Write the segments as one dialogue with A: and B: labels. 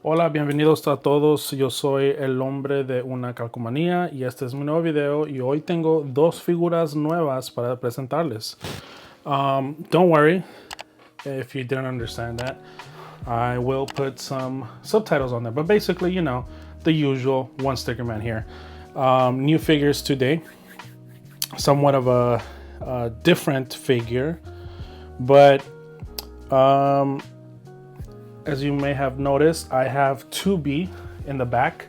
A: Hola, bienvenidos a todos. Yo soy el hombre de una calcomanía y este es mi nuevo video y hoy tengo dos figuras nuevas para presentarles. Don't worry if you didn't understand that. I will put some subtitles on there, but basically, you know, the usual one sticker man here. New figures today. Somewhat of a different figure, but as you may have noticed, I have 2B in the back.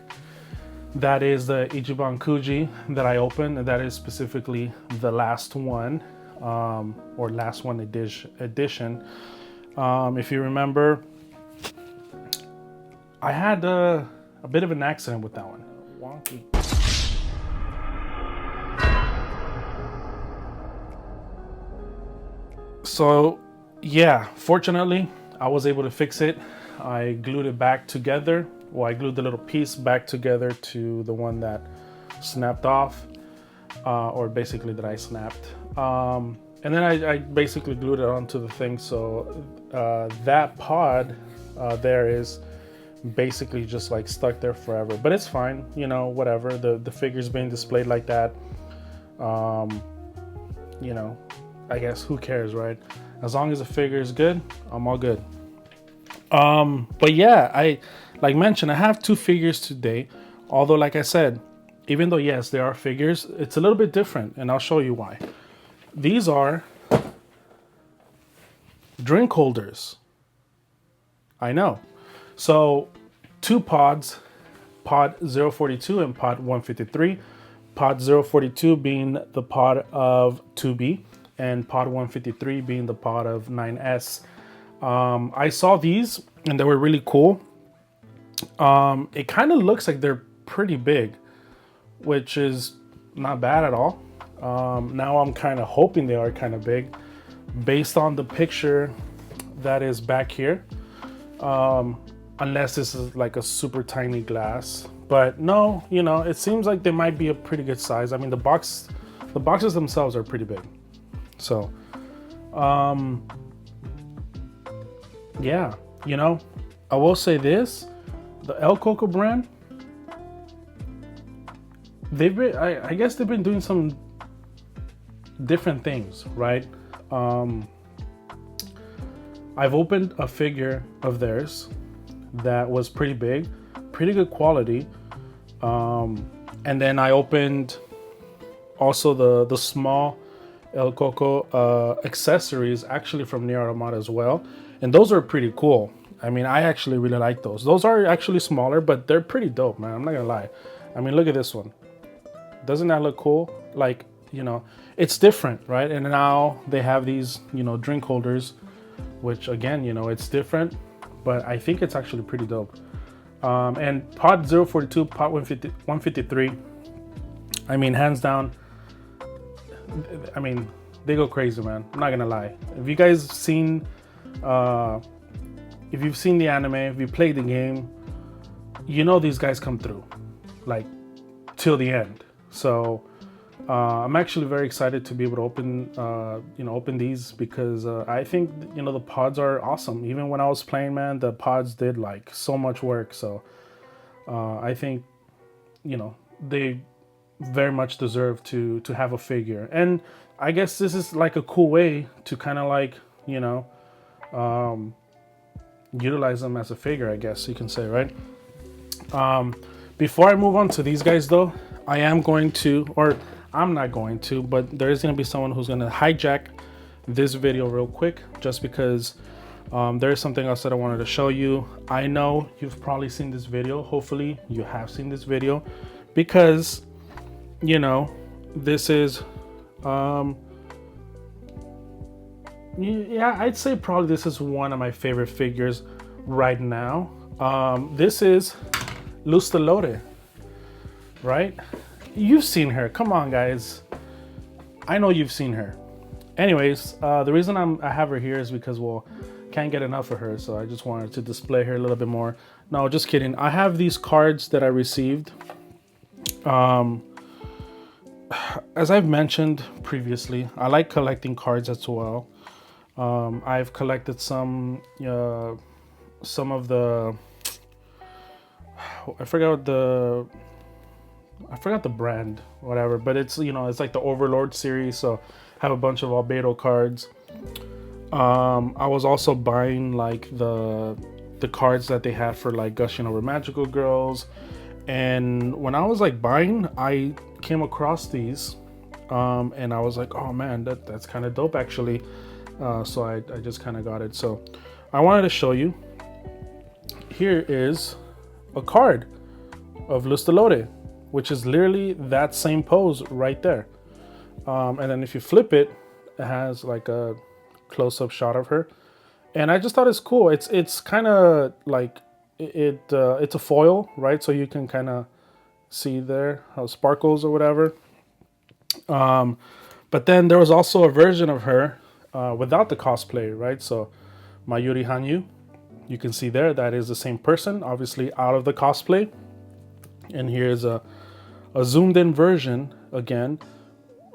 A: That is the Ichiban Kuji that I opened, and that is specifically the last one, or last one edition. If you remember, I had a bit of an accident with that one. Wonky. So, yeah, fortunately, I was able to fix it. I glued it back together. Well, I glued the little piece back together to the one that snapped off, or basically that I snapped. And then I basically glued it onto the thing. So that pod there is basically just like stuck there forever. But it's fine, you know, whatever. The figure's being displayed like that. You know, I guess who cares, right? As long as the figure is good, I'm all good. But yeah, I like mentioned, I have two figures today. Although, like I said, even though yes, they are figures, it's a little bit different, and I'll show you why. These are drink holders. I know. So two pods, pod 042 and pod 153. Pod 042 being the pod of 2B, and pod 153 being the pod of 9S. I saw these and they were really cool. It kind of looks like they're pretty big, which is not bad at all. Now I'm kind of hoping they are kind of big based on the picture that is back here. Unless this is like a super tiny glass, but no, you know, it seems like they might be a pretty good size. I mean, the boxes themselves are pretty big. So, yeah, you know, I will say this, the elCOCO brand, I guess they've been doing some different things, right? I've opened a figure of theirs that was pretty big, pretty good quality. And then I opened also the small elCOCO accessories, actually from NieR Automata as well. And those are pretty cool. I mean, I actually really like those. Those are actually smaller, but they're pretty dope, man. I'm not gonna lie. I mean, look at this one. Doesn't that look cool? Like, you know, it's different, right? And now they have these, you know, drink holders, which again, you know, it's different, but I think it's actually pretty dope. And pod 042, pod 153, I mean, hands down, I mean, they go crazy, man. I'm not gonna lie. If you guys seen, if you've seen the anime, if you played the game, you know these guys come through, like, till the end. So I'm actually very excited to be able to open these because I think, you know, the pods are awesome. Even when I was playing, man, the pods did like so much work. So I think, you know, they very much deserve to have a figure. And I guess this is like a cool way to kind of like, you know, utilize them as a figure, I guess you can say, right? Before I move on to these guys though, I am going to, or I'm not going to, but there is going to be someone who's going to hijack this video real quick just because there is something else that I wanted to show you. I know you've probably seen this video. Hopefully you have seen this video because, you know, this is, yeah, I'd say probably this is one of my favorite figures right now. This is Luz Lore, right? You've seen her. Come on, guys. I know you've seen her. Anyways, the reason I have her here is because, well, can't get enough of her, so I just wanted to display her a little bit more. No, just kidding. I have these cards that I received. As I've mentioned previously, I like collecting cards as well. I've collected some of the I forgot the brand, whatever, but it's, you know, it's like the Overlord series, so I have a bunch of Albedo cards. I was also buying like the cards that they had for like Gushing Over Magical Girls, and when I was like buying, I came across these, and I was like, oh man, that's kind of dope actually. So I just kind of got it. So I wanted to show you. Here is a card of Luz de Lore, which is literally that same pose right there. And then if you flip it, it has like a close-up shot of her, and I just thought it's cool. It's kind of like it's a foil, right? So you can kind of see there how it sparkles or whatever. But then there was also a version of her without the cosplay, right? So Mayuri Hanyu, you can see there that is the same person, obviously out of the cosplay. And here's a zoomed in version again,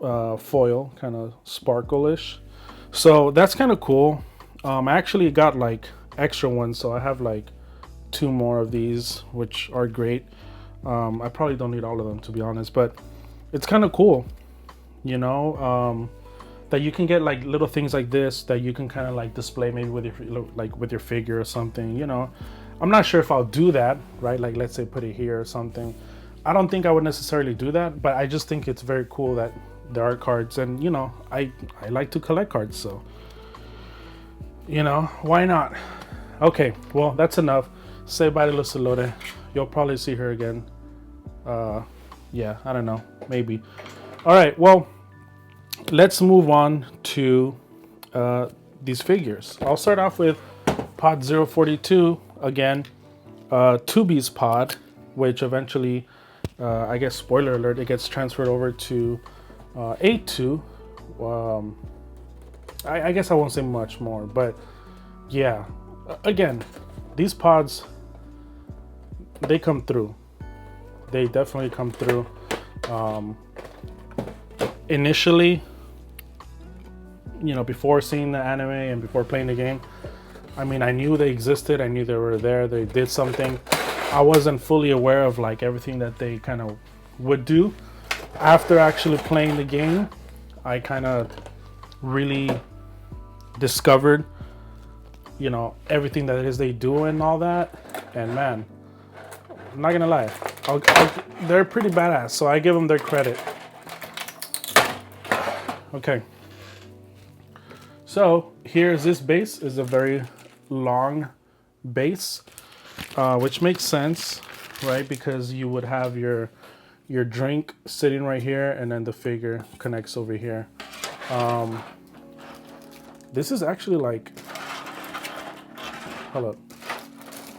A: foil, kind of sparkle-ish. So that's kind of cool. I actually got like extra ones, so I have like 2 more of these, which are great. I probably don't need all of them, to be honest, but it's kind of cool, you know, that you can get like little things like this that you can kind of like display maybe with your figure or something, you know. I'm not sure if I'll do that, right? Like, let's say put it here or something. I don't think I would necessarily do that, but I just think it's very cool that there are cards, and you know, I like to collect cards, so you know, why not? Okay, well, that's enough. Say bye to Luz de Lore. You'll probably see her again. Yeah, I don't know, maybe. All right, well, let's move on to these figures. I'll start off with pod 042 again, 2B's pod, which eventually, I guess, spoiler alert, it gets transferred over to A2. I guess I won't say much more, but yeah, again, these pods, they come through. They definitely come through. Initially, you know, before seeing the anime and before playing the game, I mean, I knew they existed. I knew they were there. They did something. I wasn't fully aware of like everything that they kind of would do. After actually playing the game, I kind of really discovered, you know, everything that it is they do and all that. And man, I'm not gonna lie, they're pretty badass, so I give them their credit. Okay, so here's this base. Is a very long base, which makes sense, right? Because you would have your drink sitting right here, and then the figure connects over here. This is actually like, hold up.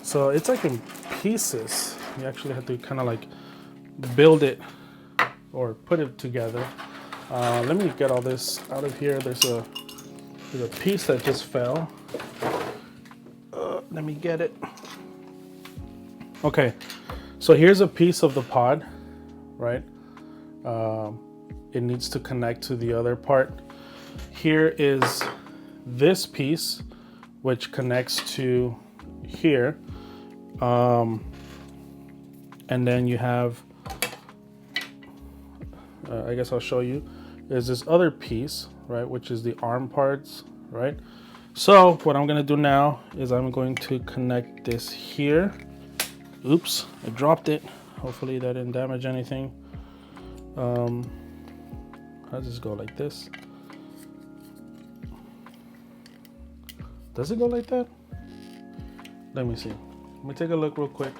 A: So it's like in pieces. You actually have to kind of like build it or put it together. Let me get all this out of here. There's a piece that just fell. Let me get it. Okay, so here's a piece of the pod, right? It needs to connect to the other part. Here is this piece, which connects to here. And then you have, I guess I'll show you, is this other piece, right, which is the arm parts, right? So what I'm gonna do now is I'm going to connect this here. Oops, I dropped it. Hopefully that didn't damage anything. How does this go? Like this? Does it go like that? Let me see. Let me take a look real quick.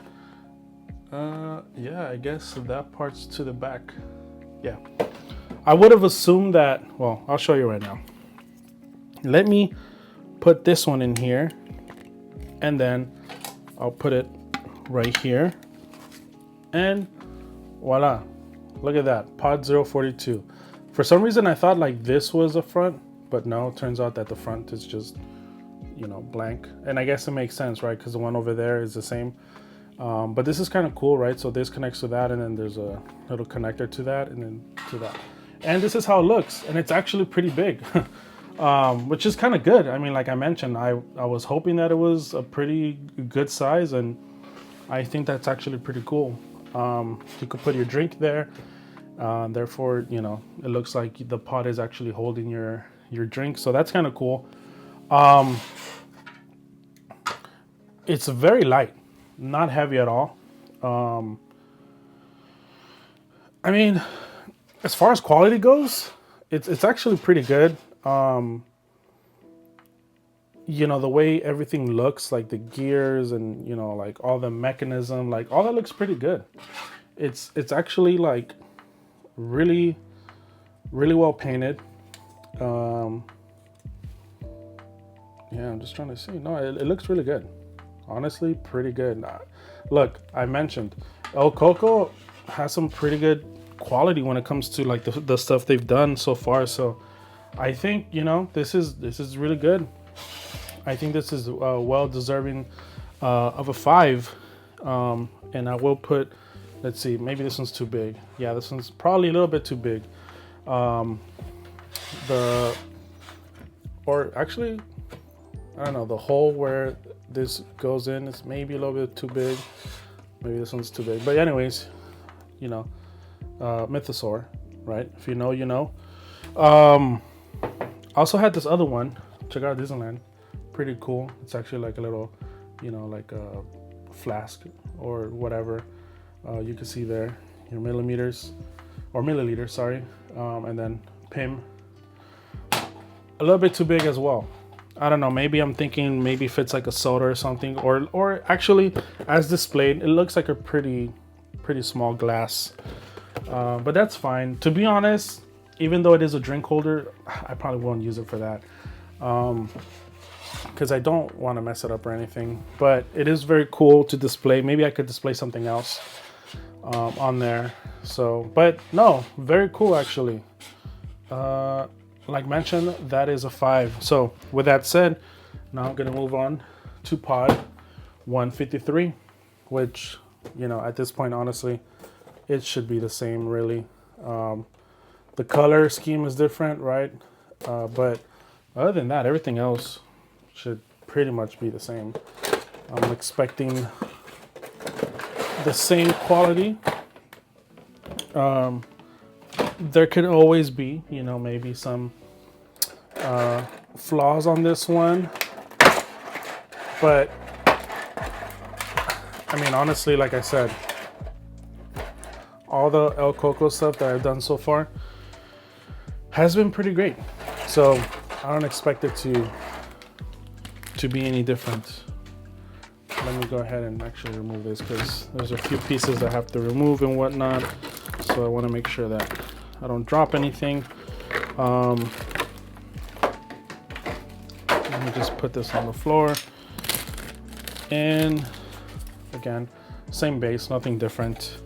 A: Yeah, I guess that part's to the back. Yeah. I would have assumed that, well, I'll show you right now. Let me put this one in here, and then I'll put it right here. And voila. Look at that, pod 042. For some reason, I thought like this was a front, but no, it turns out that the front is just, you know, blank. And I guess it makes sense, right? Because the one over there is the same. But this is kind of cool, right? So this connects to that, and then there's a little connector to that, and then to that. And this is how it looks, and it's actually pretty big, which is kind of good. I mean, like I mentioned, I was hoping that it was a pretty good size, and I think that's actually pretty cool. You could put your drink there. Therefore, you know, it looks like the pot is actually holding your drink. So that's kind of cool. It's very light, not heavy at all. I mean, as far as quality goes, it's actually pretty good. You know, the way everything looks, like the gears and, you know, like all the mechanism, like all that looks pretty good. It's actually like really, really well painted. Yeah, I'm just trying to see. No, it looks really good. Honestly, pretty good. Look, I mentioned elCOCO has some pretty good quality when it comes to like the stuff they've done so far. So I think, you know, this is really good. I think this is well deserving of a 5. And I will put, let's see, maybe this one's too big. Yeah, this one's probably a little bit too big. Or actually, I don't know, the hole where this goes in is maybe a little bit too big. Maybe this one's too big. But anyways, you know, Mythosaur, right? If you know, you know. I also had this other one. Check out Disneyland. Pretty cool. It's actually like a little, you know, like a flask or whatever. You can see there your milliliters, sorry. And then PIM. A little bit too big as well. I don't know, maybe I'm thinking maybe fits like a soda or something, or actually as displayed, it looks like a pretty small glass. But that's fine. To be honest, even though it is a drink holder, I probably won't use it for that. Because I don't want to mess it up or anything. But it is very cool to display. Maybe I could display something else on there. So, but no, very cool actually. Like mentioned, that is a 5. So with that said, now I'm gonna move on to pod 153, which, you know, at this point, honestly, it should be the same really. The color scheme is different, right? But other than that, everything else should pretty much be the same. I'm expecting the same quality. There could always be, you know, maybe some flaws on this one, but I mean, honestly, like I said, all the elCOCO stuff that I've done so far has been pretty great. So I don't expect it to be any different. Let me go ahead and actually remove this because there's a few pieces that I have to remove and whatnot. So I want to make sure that I don't drop anything. Let me just put this on the floor. And again, same base, nothing different.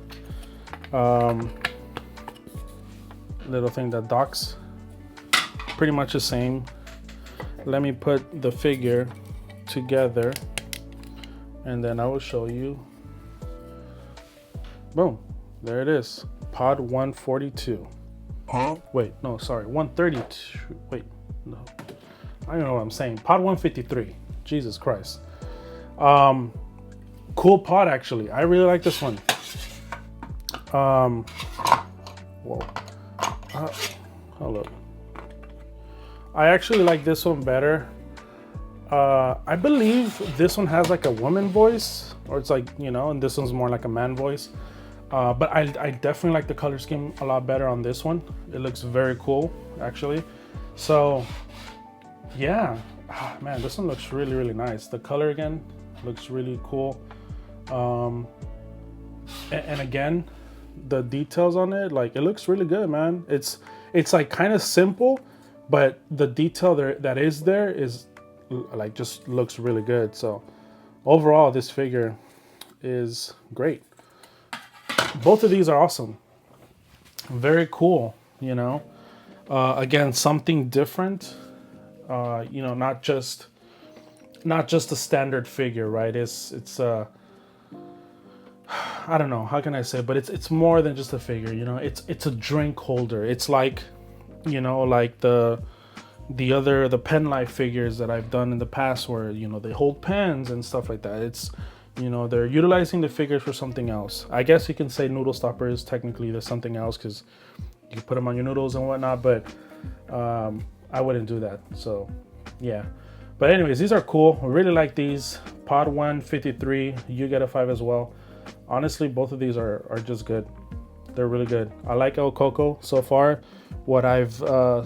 A: Little thing that docks, pretty much the same. Let me put the figure together and then I will show you. Boom, there it is. Pod 142. Huh? Wait, no, sorry, 132. Wait, no, I don't know what I'm saying. Pod 153. Jesus Christ. Cool pod actually. I really like this one. Whoa. Hold up. I actually like this one better. I believe this one has like a woman voice, or it's like, you know, and this one's more like a man voice. But I definitely like the color scheme a lot better on this one. It looks very cool, actually. So, yeah, man, this one looks really, really nice. The color again looks really cool. And again, the details on it, like, it looks really good, man. It's like kind of simple, but the detail that is there is like just looks really good. So overall, this figure is great. Both of these are awesome. Very cool, you know. Again, something different. You know, not just a standard figure, right? It's I don't know, how can I say, but it's more than just a figure, you know. It's a drink holder. It's like, you know, like the pen life figures that I've done in the past where, you know, they hold pens and stuff like that. It's, you know, they're utilizing the figures for something else. I guess you can say noodle stopper is technically there's something else because you put them on your noodles and whatnot, but I wouldn't do that. So yeah, but anyways, these are cool. I really like these. Pod 153, you get a 5 as well. Honestly, both of these are just good. They're really good. I like elCOCO so far. What I've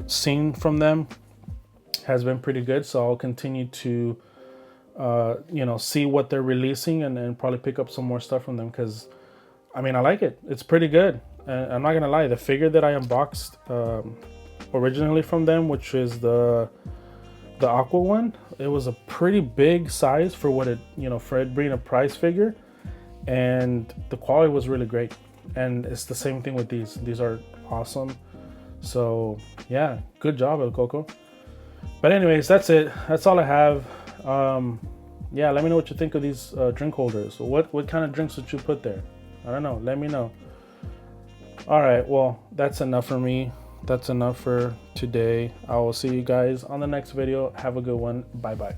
A: seen from them has been pretty good, so I'll continue to you know, see what they're releasing and then probably pick up some more stuff from them, because I mean, I like it. It's pretty good. And I'm not gonna lie, the figure that I unboxed originally from them, which is the aqua one, it was a pretty big size for what it, you know, for it being a prize figure, and the quality was really great. And it's the same thing with these are awesome. So yeah, good job, elCOCO. But anyways, that's it. That's all I have. Yeah, let me know what you think of these drink holders. What kind of drinks would you put there? I don't know. Let me know. All right, well, that's enough for me. That's enough for today. I will see you guys on the next video. Have a good one. Bye bye.